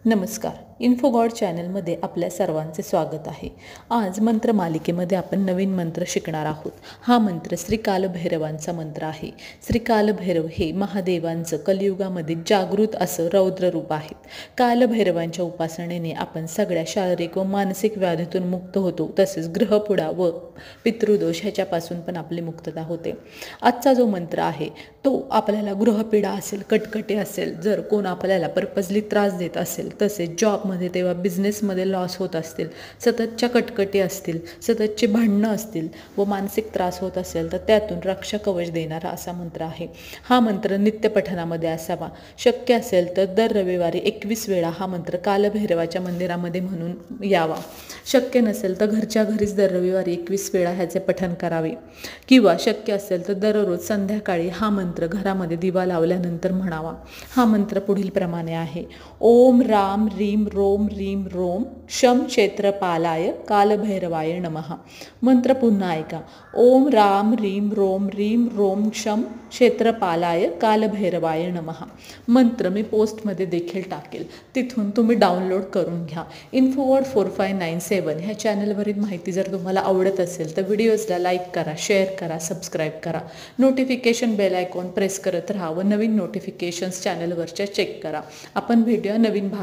नमस्कार. इन्फोगॉड चॅनलमध्ये आपल्या सर्वांचे स्वागत आहे. आज मंत्र मालिकेमध्ये आपण नवीन मंत्र शिकणार आहोत. हा मंत्र श्री कालभैरवांचा मंत्र आहे. श्री कालभैरव हे महादेवांचं कलियुगामध्ये जागृत असं रौद्र रूप आहेत. कालभैरवांच्या उपासनेने आपण सगळ्या शारीरिक व मानसिक व्याधीतून मुक्त होतो. तसेच ग्रहपुडा व पितृदोष ह्याच्यापासून पण आपली मुक्तता होते. आजचा जो मंत्र आहे तो आपल्याला गृहपीडा असेल, कटकटे असेल, जर कोण आपल्याला पर्पजली त्रास देत असेल, तसेच जॉबमध्ये तेव्हा बिझनेसमध्ये लॉस होत असतील, सततच्या कटकटी असतील, सततचे भांडणं असतील व मानसिक त्रास होत असेल तर त्यातून रक्षा कवच देणारा असा मंत्र आहे. हा मंत्र नित्यपठणामध्ये असावा. शक्य असेल तर दर रविवारी 21 वेळा हा मंत्र कालभैरवाच्या मंदिरामध्ये म्हणून यावा. शक्य नसेल तर घरच्या घरीच दर रविवारी 21 वेळा ह्याचे पठण करावे. किंवा शक्य असेल तर दररोज संध्याकाळी हा मंत्र घरामध्ये दिवा लावल्यानंतर म्हणावा. हा मंत्र पुढील प्रमाणे आहे. ओम राम रीम रोम रीम रोम शम क्षेत्रपालाय कालभैरवाय नमः. मंत्र पुन्हा ऐका. ओम राम रीम रोम रीम रोम शम क्षेत्रपालाय कालभैरवाय नमः. मंत्र मी पोस्टमध्ये देखील टाकेल, तिथून तुम्ही डाउनलोड करून घ्या. इन्फोगॉड 4597 ह्या चॅनलवरील माहिती जर तुम्हाला आवडत असेल तर व्हिडिओजला लाईक करा, शेअर करा, सबस्क्राईब करा. नोटिफिकेशन बेल आयकॉन प्रेस करत राहा व नवीन नोटिफिकेशन्स चॅनलवरच्या चेक करा. आपण भेटूया नवीन भाग